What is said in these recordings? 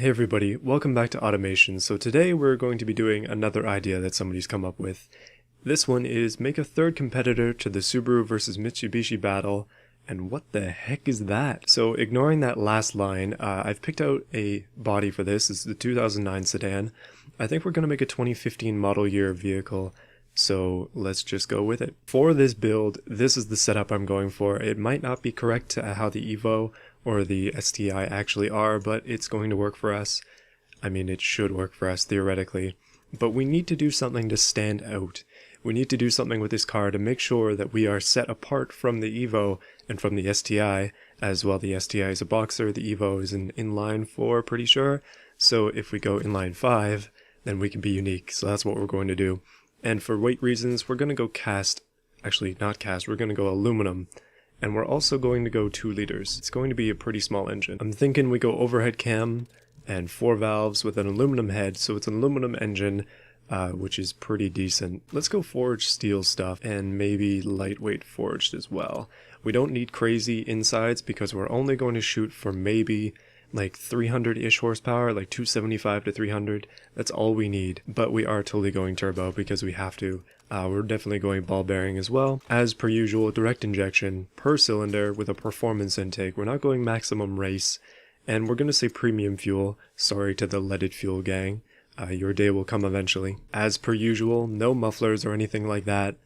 Hey everybody, welcome back to Automation. So today we're going to be doing another idea that somebody's come up with. This one is make a third competitor to the Subaru versus Mitsubishi battle, and what the heck is that? So ignoring that last line, I've picked out a body for this. It's the 2009 sedan. I think we're going to make a 2015 model year vehicle, so let's just go with it. For this build, this is the setup I'm going for. It might not be correct to how the EVO or the STI actually are, but it's going to work for us. I mean, it should work for us theoretically, but we need to do something to stand out. We need to do something with this car to make sure that we are set apart from the EVO and from the STI, as well. The STI is a boxer, the EVO is an inline 4, pretty sure. So if we go inline 5, then we can be unique. So that's what we're going to do. And for weight reasons, we're going to go not cast, we're going to go aluminum. And we're also going to go 2 liters. It's going to be a pretty small engine. I'm thinking we go overhead cam and 4 valves with an aluminum head, so it's an aluminum engine, which is pretty decent. Let's go forged steel stuff and maybe lightweight forged as well. We don't need crazy insides because we're only going to shoot for maybe like 300-ish horsepower, like 275 to 300. That's all we need. But we are totally going turbo because we have to. We're definitely going ball bearing as well. As per usual, direct injection per cylinder with a performance intake. We're not going maximum race. And we're going to say premium fuel. Sorry to the leaded fuel gang. Your day will come eventually. As per usual, no mufflers or anything like that.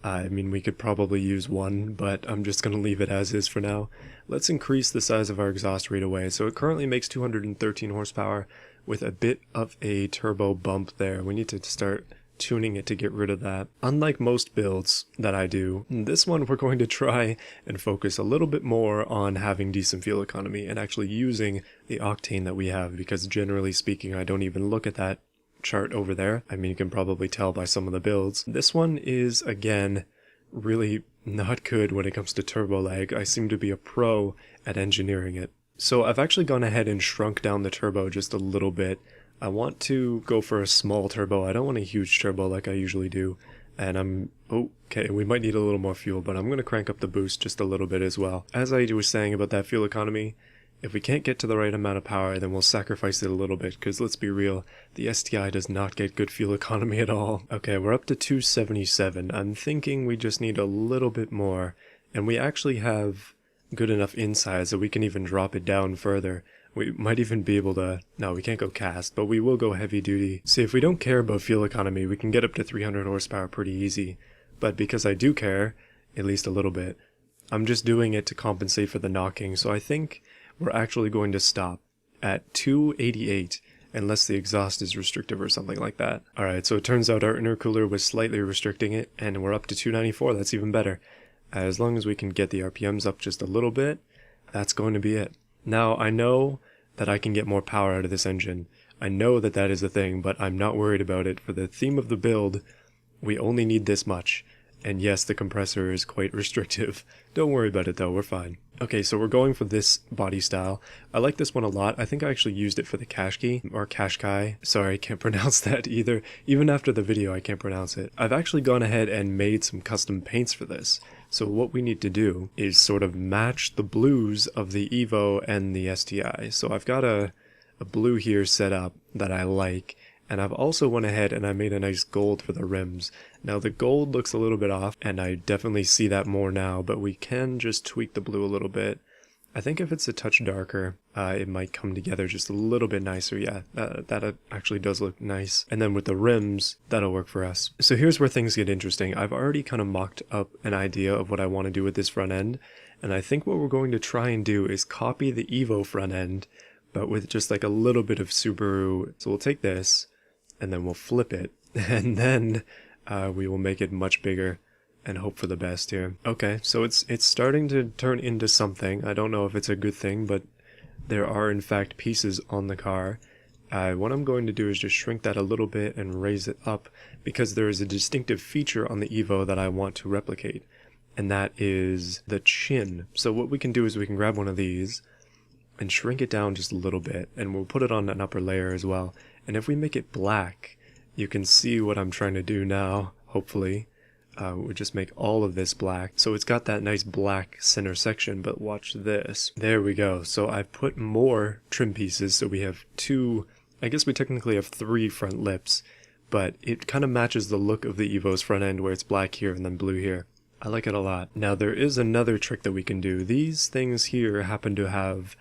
I mean, we could probably use one, but I'm just going to leave it as is for now. Let's increase the size of our exhaust right away. So it currently makes 213 horsepower with a bit of a turbo bump there. We need to start tuning it to get rid of that. Unlike most builds that I do, this one we're going to try and focus a little bit more on having decent fuel economy and actually using the octane that we have, because generally speaking, I don't even look at that chart over there. I mean, you can probably tell by some of the builds. This one is, again, really not good when it comes to turbo lag. I seem to be a pro at engineering it. So I've actually gone ahead and shrunk down the turbo just a little bit. I want to go for a small turbo. I don't want a huge turbo like I usually do. And okay, we might need a little more fuel, but I'm going to crank up the boost just a little bit as well. As I was saying about that fuel economy, if we can't get to the right amount of power, then we'll sacrifice it a little bit, because let's be real, the STI does not get good fuel economy at all. Okay, we're up to 277. I'm thinking we just need a little bit more, and we actually have good enough insides that we can even drop it down further. We might even be able to, no, we can't go cast, but we will go heavy duty. See, if we don't care about fuel economy, we can get up to 300 horsepower pretty easy. But because I do care, at least a little bit, I'm just doing it to compensate for the knocking, so I think we're actually going to stop at 288 unless the exhaust is restrictive or something like that. Alright, so it turns out our intercooler was slightly restricting it, and we're up to 294. That's even better. As long as we can get the RPMs up just a little bit, that's going to be it. Now, I know that I can get more power out of this engine. I know that that is a thing, but I'm not worried about it. For the theme of the build, we only need this much. And yes, the compressor is quite restrictive. Don't worry about it though, we're fine. Okay, so we're going for this body style. I like this one a lot. I think I actually used it for the Qashqai, or Qashqai. Sorry, I can't pronounce that either. Even after the video, I can't pronounce it. I've actually gone ahead and made some custom paints for this. So what we need to do is sort of match the blues of the EVO and the STI. So I've got a blue here set up that I like. And I've also went ahead and I made a nice gold for the rims. Now the gold looks a little bit off, and I definitely see that more now, but we can just tweak the blue a little bit. I think if it's a touch darker, it might come together just a little bit nicer. Yeah, that actually does look nice. And then with the rims, that'll work for us. So here's where things get interesting. I've already kind of mocked up an idea of what I want to do with this front end, and I think what we're going to try and do is copy the EVO front end, but with just like a little bit of Subaru. So we'll take this, and then we'll flip it, and then we will make it much bigger and hope for the best here. Okay, so it's starting to turn into something. I don't know if it's a good thing, but there are in fact pieces on the car. What I'm going to do is just shrink that a little bit and raise it up, because there is a distinctive feature on the EVO that I want to replicate, and that is the chin. So what we can do is we can grab one of these and shrink it down just a little bit, and we'll put it on an upper layer as well. And if we make it black, you can see what I'm trying to do now, hopefully. we just make all of this black. So it's got that nice black center section, but watch this. There we go. So I've put more trim pieces, so we have two, I guess we technically have three front lips, but it kind of matches the look of the Evo's front end where it's black here and then blue here. I like it a lot. Now there is another trick that we can do. These things here happen to have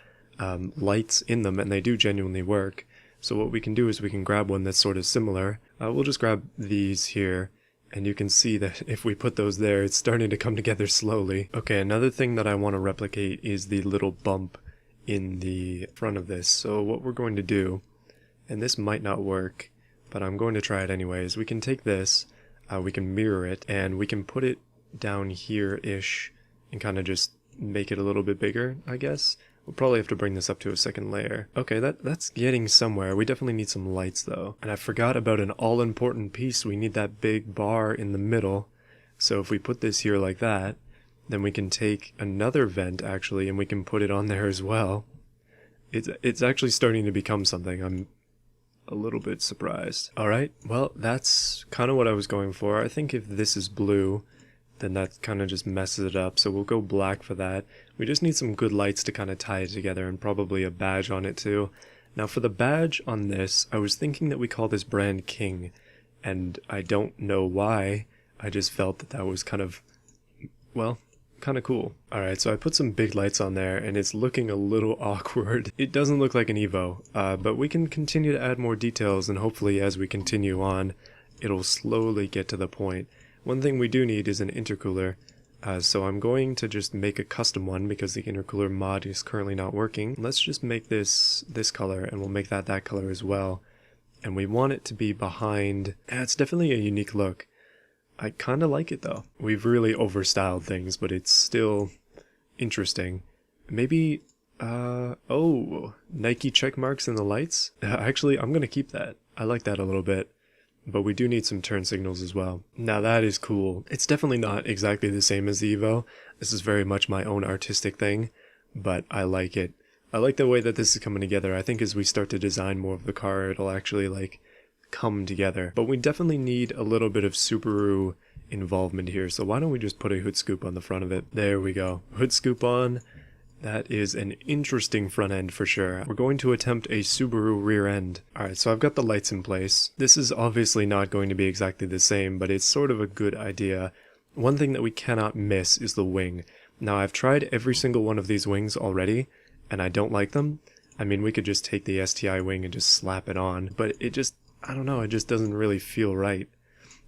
lights in them, and they do genuinely work. So what we can do is we can grab one that's sort of similar. We'll just grab these here, and you can see that if we put those there, it's starting to come together slowly. Okay, another thing that I want to replicate is the little bump in the front of this. So what we're going to do, and this might not work, but I'm going to try it anyways. We can take this, we can mirror it, and we can put it down here-ish and kind of just make it a little bit bigger, I guess. We'll probably have to bring this up to a second layer. Okay, that's getting somewhere. We definitely need some lights though. And I forgot about an all-important piece. We need that big bar in the middle. So if we put this here like that, then we can take another vent actually and we can put it on there as well. It's actually starting to become something. I'm a little bit surprised. Alright, well that's kind of what I was going for. I think if this is blue, then that kind of just messes it up, so we'll go black for that. We just need some good lights to kind of tie it together, and probably a badge on it too. Now for the badge on this, I was thinking that we call this brand King, and I don't know why, I just felt that that was kind of, well, kind of cool. Alright, so I put some big lights on there, and it's looking a little awkward. It doesn't look like an Evo, but we can continue to add more details, and hopefully as we continue on, it'll slowly get to the point. One thing we do need is an intercooler, so I'm going to just make a custom one because the intercooler mod is currently not working. Let's just make this color, and we'll make that color as well. And we want it to be behind. It's definitely a unique look. I kind of like it though. We've really overstyled things, but it's still interesting. Maybe, oh, Nike check marks in the lights? Actually, I'm going to keep that. I like that a little bit. But we do need some turn signals as well. Now that is cool. It's definitely not exactly the same as the Evo. This is very much my own artistic thing, but I like it. I like the way that this is coming together. I think as we start to design more of the car, it'll actually like come together. But we definitely need a little bit of Subaru involvement here. So why don't we just put a hood scoop on the front of it? There we go. Hood scoop on. That is an interesting front end for sure. We're going to attempt a Subaru rear end. Alright, so I've got the lights in place. This is obviously not going to be exactly the same, but it's sort of a good idea. One thing that we cannot miss is the wing. Now I've tried every single one of these wings already, and I don't like them. I mean, we could just take the STI wing and just slap it on, but it just, I don't know, it just doesn't really feel right.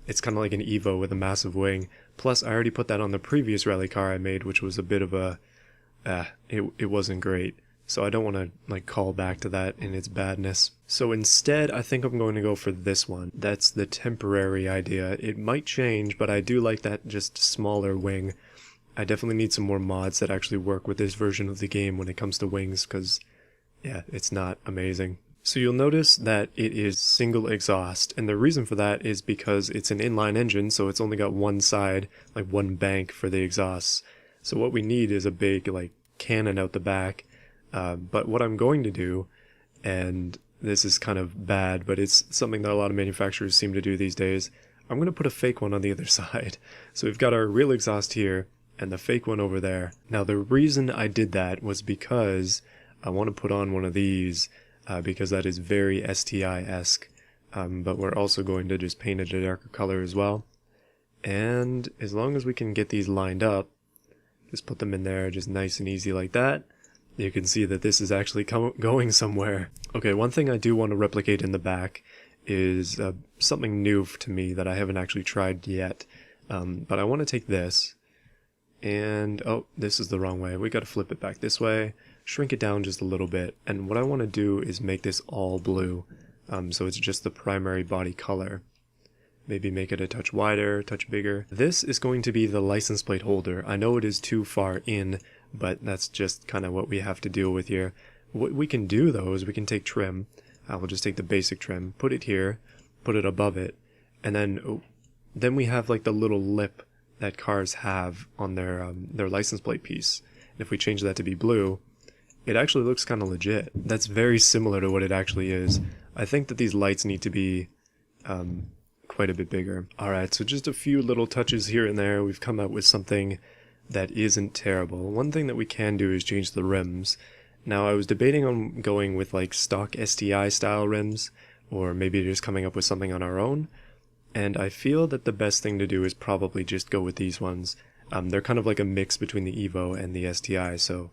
It's kind of like an Evo with a massive wing. Plus, I already put that on the previous rally car I made, which was a bit of a it wasn't great, so I don't want to like call back to that in its badness. So instead, I think I'm going to go for this one. That's the temporary idea. It might change, but I do like that just smaller wing. I definitely need some more mods that actually work with this version of the game when it comes to wings, because yeah, it's not amazing. So you'll notice that it is single exhaust, and the reason for that is because it's an inline engine, so it's only got one side, like one bank for the exhausts. So what we need is a big like cannon out the back, but what I'm going to do, and this is kind of bad, but it's something that a lot of manufacturers seem to do these days, I'm going to put a fake one on the other side. So we've got our real exhaust here, and the fake one over there. Now the reason I did that was because I want to put on one of these, because that is very STI-esque, but we're also going to just paint it a darker color as well. And as long as we can get these lined up, just put them in there just nice and easy like that, you can see that this is actually going somewhere. Okay, one thing I do want to replicate in the back is something new to me that I haven't actually tried yet. But I want to take this, and oh, this is the wrong way. We got to flip it back this way, shrink it down just a little bit, and what I want to do is make this all blue, so it's just the primary body color. Maybe make it a touch wider, a touch bigger. This is going to be the license plate holder. I know it is too far in, but that's just kind of what we have to deal with here. What we can do though is we can take trim. We'll just take the basic trim, put it here, put it above it, and then we have like the little lip that cars have on their license plate piece. And if we change that to be blue, it actually looks kind of legit. That's very similar to what it actually is. I think that these lights need to be quite a bit bigger. Alright, so just a few little touches here and there. We've come up with something that isn't terrible. One thing that we can do is change the rims. Now, I was debating on going with like stock STI style rims, or maybe just coming up with something on our own, and I feel that the best thing to do is probably just go with these ones. They're kind of like a mix between the EVO and the STI, so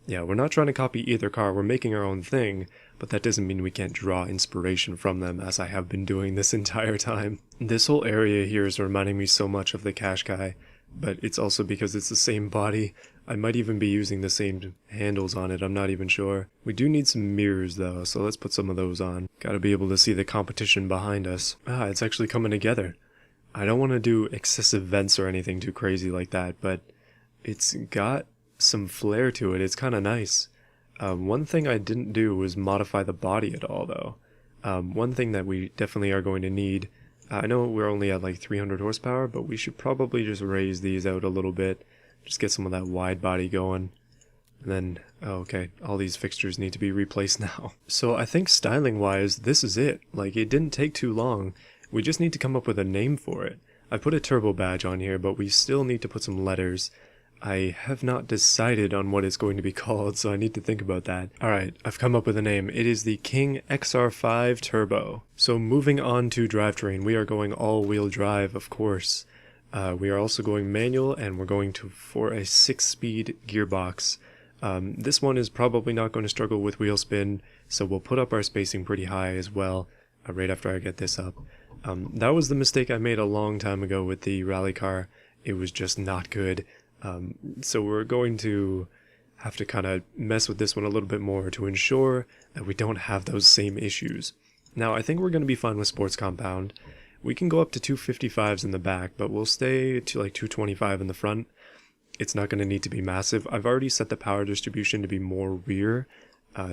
yeah, we're not trying to copy either car, we're making our own thing, but that doesn't mean we can't draw inspiration from them, as I have been doing this entire time. This whole area here is reminding me so much of the Qashqai, but it's also because it's the same body. I might even be using the same handles on it, I'm not even sure. We do need some mirrors though, so let's put some of those on. Gotta be able to see the competition behind us. Ah, it's actually coming together. I don't want to do excessive vents or anything too crazy like that, but it's got some flair to it. It's kind of nice. One thing I didn't do was modify the body at all though. One thing that we definitely are going to need, I know we're only at like 300 horsepower, but we should probably just raise these out a little bit. Just get some of that wide body going. And then, oh, okay, all these fixtures need to be replaced now. So I think styling wise, this is it. Like, it didn't take too long. We just need to come up with a name for it. I put a turbo badge on here, but we still need to put some letters. I have not decided on what it's going to be called, so I need to think about that. Alright, I've come up with a name. It is the King XR5 Turbo. So moving on to drivetrain, we are going all-wheel drive, of course. We are also going manual, and we're going for a 6-speed gearbox. This one is probably not going to struggle with wheel spin, so we'll put up our spacing pretty high as well, right after I get this up. That was the mistake I made a long time ago with the rally car. It was just not good. So we're going to have to kind of mess with this one a little bit more to ensure that we don't have those same issues. Now, I think we're going to be fine with sports compound. We can go up to 255s in the back, but we'll stay to like 225 in the front. It's not going to need to be massive. I've already set the power distribution to be more rear,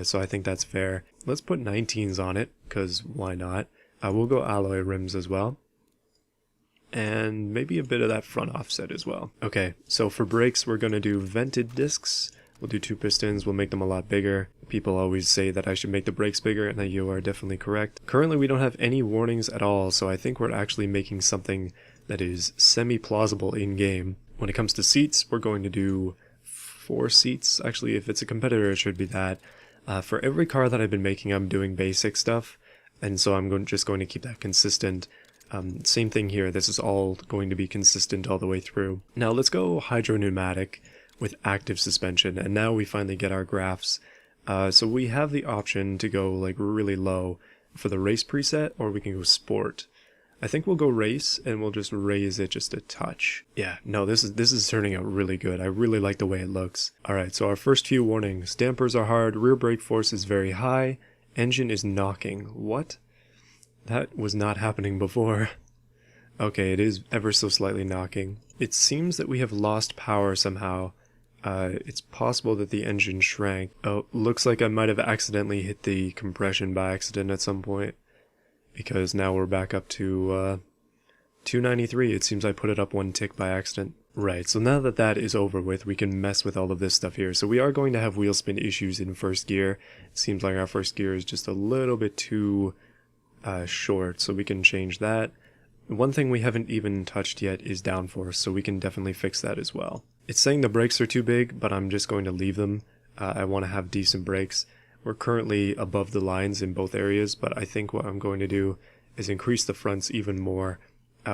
so I think that's fair. Let's put 19s on it, because why not? We'll go alloy rims as well. And maybe a bit of that front offset as well. Okay, so for brakes, we're going to do vented discs. We'll do 2 pistons, we'll make them a lot bigger. People always say that I should make the brakes bigger, and that you are definitely correct. Currently, we don't have any warnings at all, so I think we're actually making something that is semi-plausible in-game. When it comes to seats, we're going to do 4 seats. Actually, if it's a competitor, it should be that. For every car that I've been making, I'm doing basic stuff, and so I'm just going to keep that consistent. Same thing here, this is all going to be consistent all the way through. Now let's go hydro pneumatic with active suspension, and now we finally get our graphs. So we have the option to go like really low for the race preset, or we can go sport. I think we'll go race, and we'll just raise it just a touch. Yeah, no, this is turning out really good. I really like the way it looks. Alright, so our first few warnings. Dampers are hard, rear brake force is very high, engine is knocking. What? That was not happening before. Okay, it is ever so slightly knocking. It seems that we have lost power somehow. It's possible that the engine shrank. Oh, looks like I might have accidentally hit the compression by accident at some point. Because now we're back up to 293. It seems I put it up 1 tick by accident. Right, so now that that is over with, we can mess with all of this stuff here. So we are going to have wheel spin issues in first gear. It seems like our first gear is just a little bit too short, so we can change that. One thing we haven't even touched yet is downforce, so we can definitely fix that as well. It's saying the brakes are too big, but I'm just going to leave them. I want to have decent brakes. We're currently above the lines in both areas, but I think what I'm going to do is increase the fronts even more.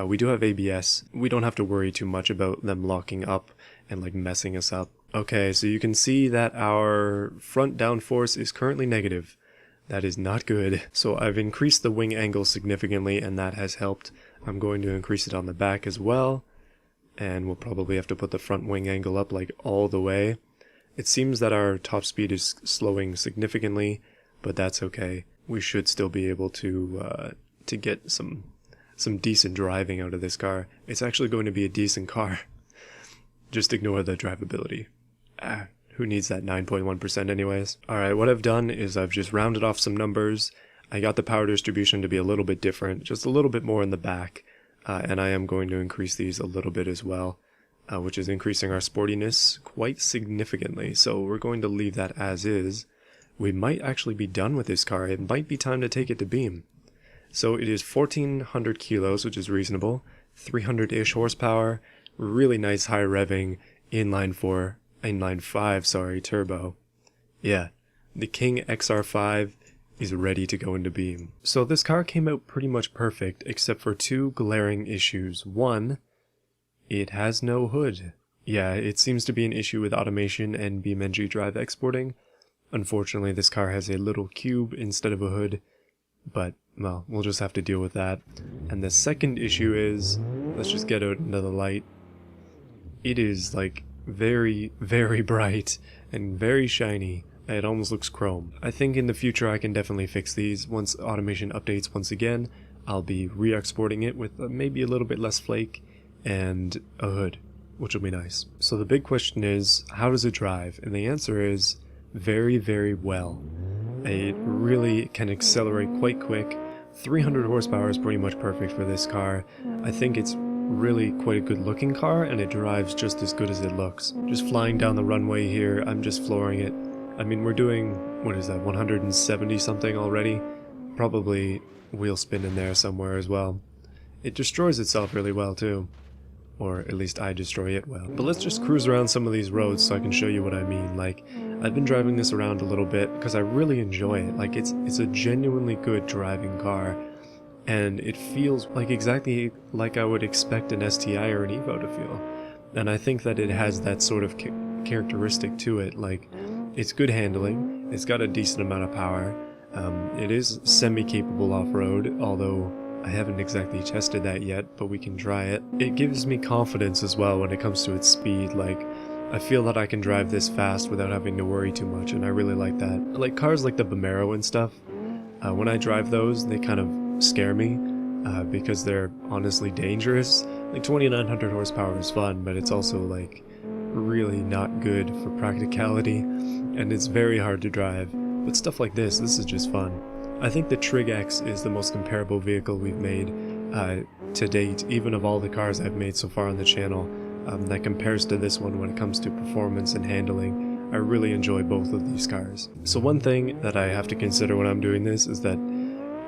We do have ABS. We don't have to worry too much about them locking up and like messing us up. Okay, so you can see that our front downforce is currently negative. That is not good. So I've increased the wing angle significantly, and that has helped. I'm going to increase it on the back as well, and we'll probably have to put the front wing angle up like all the way. It seems that our top speed is slowing significantly, but that's okay. We should still be able to get some decent driving out of this car. It's actually going to be a decent car. Just ignore the drivability. Who needs that 9.1% anyways? Alright, what I've done is I've just rounded off some numbers. I got the power distribution to be a little bit different, just a little bit more in the back. And I am going to increase these a little bit as well, which is increasing our sportiness quite significantly. So we're going to leave that as is. We might actually be done with this car. It might be time to take it to beam. So it is 1400 kilos, which is reasonable, 300-ish horsepower, really nice high revving, inline 5, sorry, turbo. Yeah, the King XR5 is ready to go into beam. So this car came out pretty much perfect, except for two glaring issues. One, it has no hood. Yeah, it seems to be an issue with automation and beamng.drive exporting. Unfortunately, this car has a little cube instead of a hood, but, well, we'll just have to deal with that. And the second issue is, let's just get out into the light. It is, like, very, very bright and very shiny. It almost looks chrome. I think in the future I can definitely fix these. Once automation updates once again, I'll be re-exporting it with maybe a little bit less flake and a hood, which will be nice. So the big question is, how does it drive? And the answer is very, very well. It really can accelerate quite quick. 300 horsepower is pretty much perfect for this car. I think it's really quite a good looking car, and it drives just as good as it looks. Just flying down the runway here, I'm just flooring it. I mean, we're doing, what is that, 170 something already? Probably wheel spin in there somewhere as well. It destroys itself really well too. Or at least I destroy it well. But let's just cruise around some of these roads so I can show you what I mean. Like, I've been driving this around a little bit because I really enjoy it. Like, it's a genuinely good driving car. And it feels like exactly like I would expect an STI or an EVO to feel. And I think that it has that sort of characteristic to it. Like, it's good handling, it's got a decent amount of power, it is semi-capable off-road, although I haven't exactly tested that yet, but we can try it. It gives me confidence as well when it comes to its speed. Like, I feel that I can drive this fast without having to worry too much, and I really like that. Like cars like the Beamero and stuff, when I drive those, they kind of scare me, because they're honestly dangerous. Like 2900 horsepower is fun, but it's also like really not good for practicality, and it's very hard to drive. But stuff like this is just fun. I think the Trig X is the most comparable vehicle we've made to date, even of all the cars I've made so far on the channel, that compares to this one when it comes to performance and handling. I really enjoy both of these cars. So one thing that I have to consider when I'm doing this is that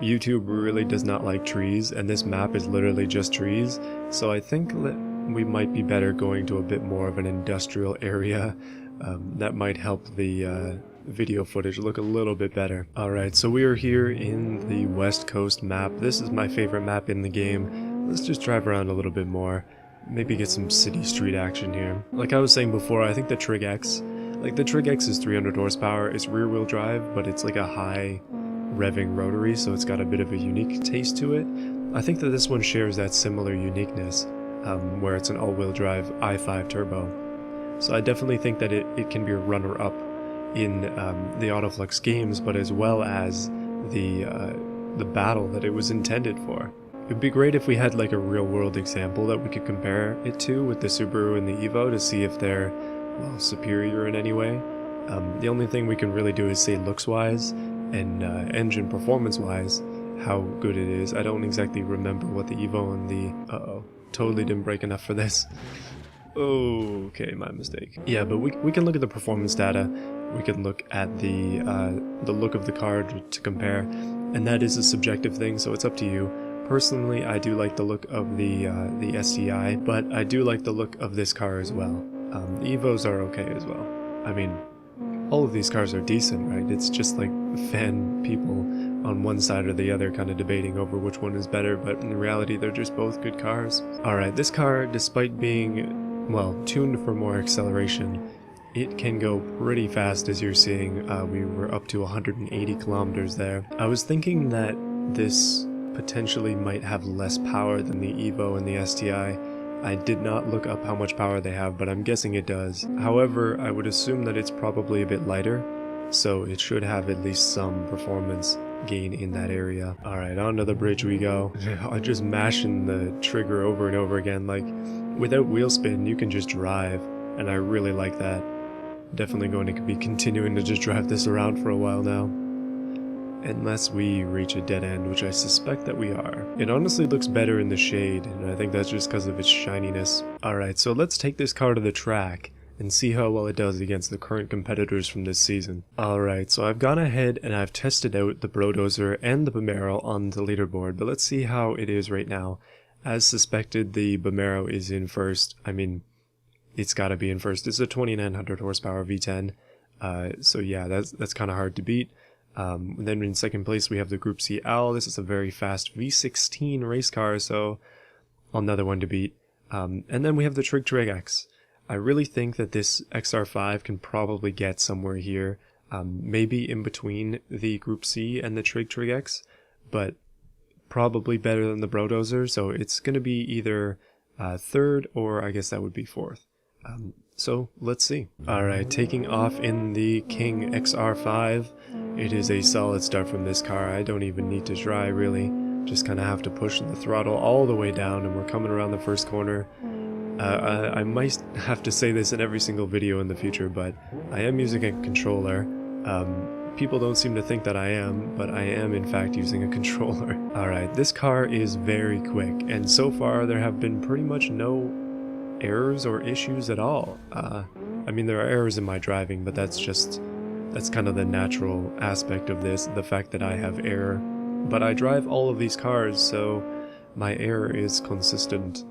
YouTube really does not like trees, and this map is literally just trees, so I think that we might be better going to a bit more of an industrial area. That might help the video footage look a little bit better. Alright, so we are here in the West Coast map. This is my favorite map in the game. Let's just drive around a little bit more. Maybe get some city street action here. Like I was saying before, I think the Trig X, like the Trig X is 300 horsepower. It's rear wheel drive, but it's like a high revving rotary, so it's got a bit of a unique taste to it. I think that this one shares that similar uniqueness, where it's an all-wheel drive i5 turbo. So I definitely think that it can be a runner-up in the Autoflux games, but as well as the battle that it was intended for. It'd be great if we had like a real-world example that we could compare it to with the Subaru and the EVO to see if they're, well, superior in any way. The only thing we can really do is say looks-wise and engine performance-wise how good it is. I don't exactly remember what the EVO and the... Uh-oh. Totally didn't break enough for this. Okay, my mistake. Yeah, but we can look at the performance data. We can look at the look of the car to compare, and that is a subjective thing, so it's up to you. Personally, I do like the look of the STI, but I do like the look of this car as well. The EVOs are okay as well. I mean, all of these cars are decent, right? It's just like fan people on one side or the other kind of debating over which one is better, but in reality they're just both good cars. Alright, this car, despite being, well, tuned for more acceleration, it can go pretty fast, as you're seeing. We were up to 180 kilometers there. I was thinking that this potentially might have less power than the EVO and the STI. I did not look up how much power they have, but I'm guessing it does. However, I would assume that it's probably a bit lighter, so it should have at least some performance gain in that area. Alright, onto the bridge we go. I'm just mashing the trigger over and over again. Like, without wheel spin, you can just drive, and I really like that. Definitely going to be continuing to just drive this around for a while now. Unless we reach a dead end, which I suspect that we are. It honestly looks better in the shade, and I think that's just because of its shininess. Alright, so let's take this car to the track and see how well it does against the current competitors from this season. Alright, so I've gone ahead and I've tested out the Brodozer and the Vomero on the leaderboard, but let's see how it is right now. As suspected, the Vomero is in first. I mean, it's gotta be in first. It's a 2900 horsepower V10, so yeah, that's kind of hard to beat. Then in second place we have the Group C Owl. This is a very fast V16 race car, so another one to beat. And then we have the Trig X. I really think that this XR5 can probably get somewhere here, maybe in between the Group C and the Trig X, but probably better than the Brodozer, so it's going to be either third or I guess that would be fourth. So let's see. Alright, taking off in the King XR5. It is a solid start from this car. I don't even need to try really. Just kind of have to push the throttle all the way down, and we're coming around the first corner. I might have to say this in every single video in the future, but I am using a controller. People don't seem to think that I am, but I am in fact using a controller. Alright, this car is very quick, and so far there have been pretty much no errors or issues at all. I mean, there are errors in my driving, but that's kind of the natural aspect of this, the fact that I have error. But I drive all of these cars, so my error is consistent.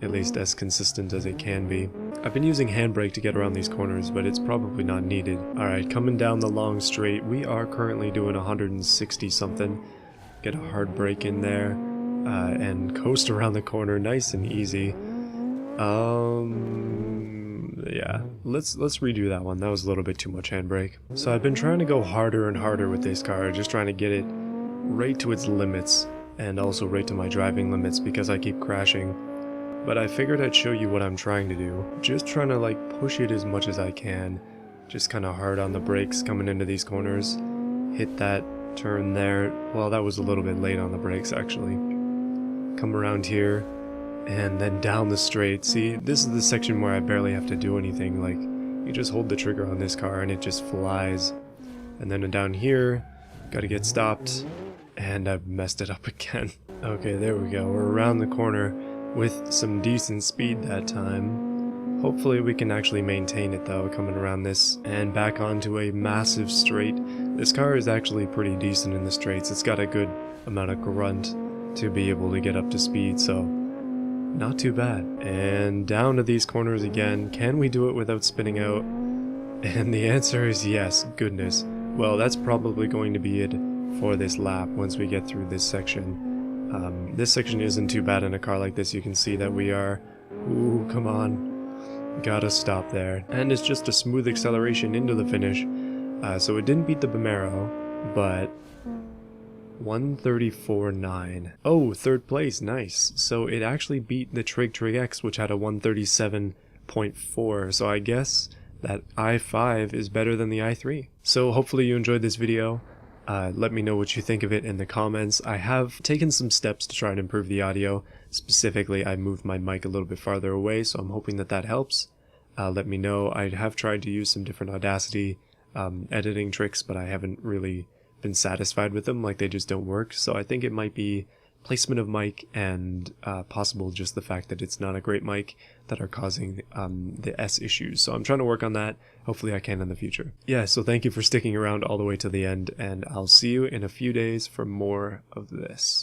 At least as consistent as it can be. I've been using handbrake to get around these corners, but it's probably not needed. Alright, coming down the long straight, we are currently doing 160 something. Get a hard brake in there, and coast around the corner nice and easy. Yeah, let's redo that one. That was a little bit too much handbrake. So I've been trying to go harder and harder with this car, just trying to get it right to its limits, and also right to my driving limits because I keep crashing. But I figured I'd show you what I'm trying to do. Just trying to like push it as much as I can. Just kind of hard on the brakes coming into these corners. Hit that turn there. Well, that was a little bit late on the brakes actually. Come around here and then down the straight. See, this is the section where I barely have to do anything. Like, you just hold the trigger on this car and it just flies. And then down here, gotta get stopped. And I've messed it up again. Okay, there we go. We're around the corner with some decent speed that time. Hopefully we can actually maintain it though, coming around this and back onto a massive straight. This car is actually pretty decent in the straights. It's got a good amount of grunt to be able to get up to speed, so not too bad. And down to these corners again. Can we do it without spinning out? And the answer is yes, goodness. Well, that's probably going to be it for this lap once we get through this section. This section isn't too bad in a car like this. You can see that we are... Ooh, come on. Gotta stop there. And it's just a smooth acceleration into the finish. So it didn't beat the Vomero, but 134.9. Oh, third place, nice. So it actually beat the Trig X, which had a 137.4. So I guess that i5 is better than the i3. So hopefully you enjoyed this video. Let me know what you think of it in the comments. I have taken some steps to try and improve the audio. Specifically, I moved my mic a little bit farther away, so I'm hoping that that helps. Let me know. I have tried to use some different Audacity editing tricks, but I haven't really been satisfied with them. Like, they just don't work. So I think it might be placement of mic and possible just the fact that it's not a great mic that are causing the S issues. So I'm trying to work on that. Hopefully I can in the future. Yeah, so thank you for sticking around all the way to the end, and I'll see you in a few days for more of this.